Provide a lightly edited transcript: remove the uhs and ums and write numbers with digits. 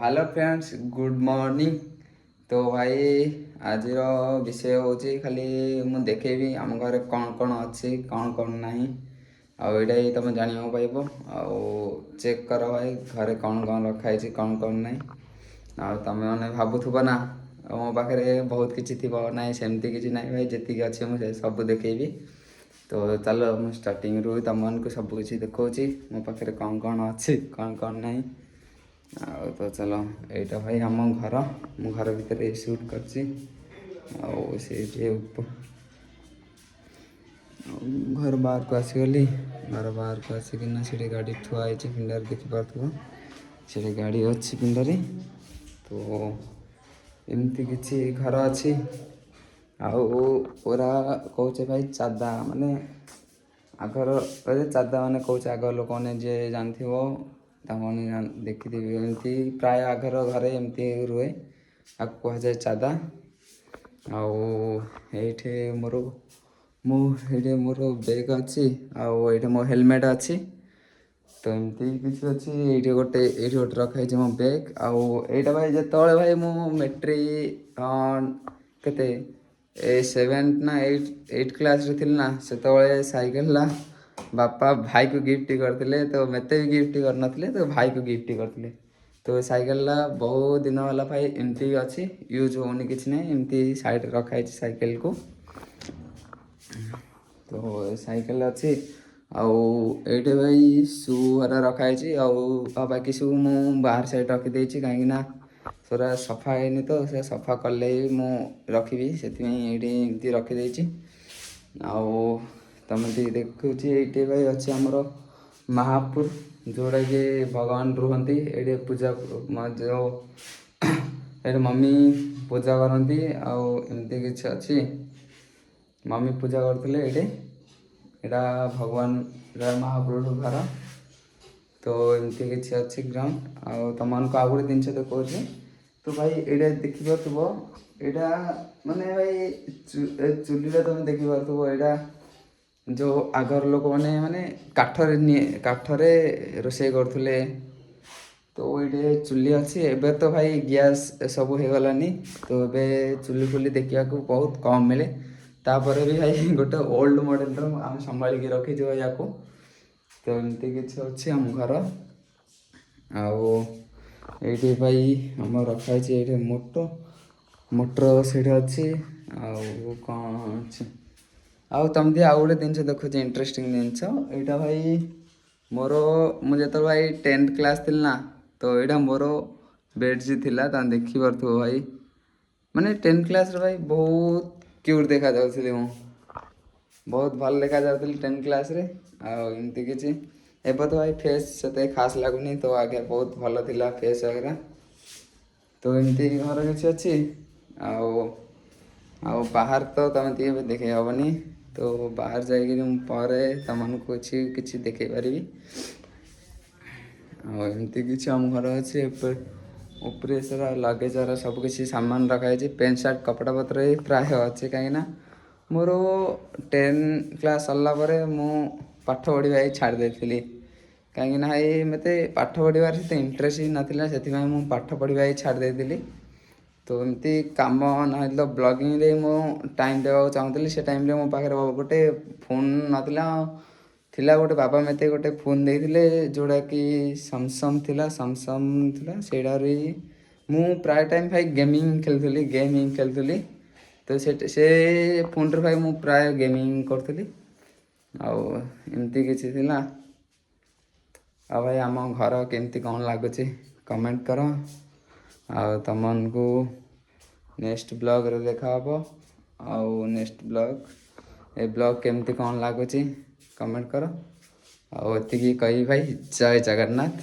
Hello friends good morning. तो भाई आज विषय हूँ खाली मुझे देखेबी आम घर कौन कौन अच्छी कौन कौन नहीं आईटा ही तुम जाना पाइब चेक कर भाई घरे कौन कौन रखाई कौन कौन नहीं तुम मैंने भावुव ना मो पाखे बहुत किसी थी ना सेमती किसी ना भाई जी अच्छे मुझे सब देखेबी। तो चलो मुझे स्टार्टिंग रू तुम सब किसी देखा मो पाखे कौन कौन अच्छी कौन कौन नहीं तो चलो यहाँ भाई आम घर मु घर भितर सुट कर घर बाहर को आसीगली घर बाहर को आसिकना से गाड़ी थुआई पिंडार देखिपे से गाड़ी अच्छी पिंडारे तो एमती किसी घर अच्छी आरा कौचे भाई चादा माने आगर चादा माने कौचे आग लोक मैंने जे जानते देखी एमती प्राय आगर घरे एमती रुए आपको कहुए चादा आठे मोर मुझे मोर बैग अच्छी आठे मो हेलमेट अच्छी तो एमती किसी अच्छी ये गोटे रखाई मो बैग आईटा भाई जो भाई मु मेट्रिक केते 7 ना 8 क्लास रे थी ना से साइकेल ला बापा भाई को गिफ्ट करते तो मत भी गिफ्ट करनथिले तो भाई को गिफ्ट करते तो साइकेल ला बहुत दिन वाला भाई एमती अच्छी यूज होनी किसी ना एमती साइड रखाई साइकेल को तो साइकेल अच्छी आठे भाई सू हरा रखाई बाकी सू मु बाहर साइड रखीदे कहीं सोरा सफा है तो से सफा कले मु रखी से एमती रखीदे तुम देखुची ये भाई अच्छे आमर महापुर जोड़ा कि भगवान रुहती ये पूजा जो ये मम्मी पूजा करती आमती किसी अच्छी मम्मी पूजा करते ये यहाँ भगवान महाप्रभु घर तो एमती किसी अच्छी ग्राउंड तुमको आउ गोटे जिन देखा तो भाई ये देखी पार्थ यहाँ माने भाई चुली तुम देखी पार्थ यहाँ जो आगर लोक मैंने माने काठरे रोषे करुले तो ये चुली अच्छी एबे तो भाई गैस सब हो गलानी तो ये चुली फुली देखा बहुत कम मिले तापर भी भाई गोटे ओल्ड मॉडल आम संभाल रखी या तो एमती किसी अच्छे आम घर ये भाई आम रखाई ये मोटर से अच्छी कौन अच्छी तुमको आउ गोटे जिन देखो इंटरेस्टिंग जिनस यहाँ भाई मोर मुझे भाई 10th क्लास थी ना तो यहाँ मोर बेड जी थी देखी पार्थो भाई माने 10th क्लास भाई बहुत क्यूट देखा जाऊली मु बहुत भल देखा जाऊली 10th क्लास रे आमती किसी एबे तो भाई फेस से खास लगुनि तो आगे बहुत भल थिला फेस वगैरह तो एमती घर किसी अच्छी बाहर तो तुम देखे हेनी तो बाहर जाए तुमको किसी देखे पारि एमती किसी आम घर अच्छे उपरे सारा लगेज वाला सब किसी सामान रखाई पेंट सार्ट कपड़ा पत्र प्राय अच्छे कहीं मोर 10 क्लास सरला मु पाठ पढ़ा छाड़ देती कहीं भाई मत पाठ पढ़ार से इंटरेस्ट ही नाला से पाठ पढ़ा छाड़ देती तो एमती कम ना तो ब्लॉगिंग रे मो टाइम देवा चाहूँगी से टाइम मो पाखे गोटे फोन नाला थिला गोटे बाबा मत गोटे फोन देते जोड़ा कि सैमसंग थिला से मु प्राय टाइम भाई गेमिंग खेलुली तो से फोन रे भाई मु प्राय गेमिंग करी एमती किसी थिला भाई आम घर केमती कौन लगुच कमेंट कर तुमको नेक्स्ट ब्लॉग रे देखा नेक्स्ट ब्लॉग ए ब्लॉग केमती कौन लगुच कमेंट कर एति कही भाई जय जगन्नाथ।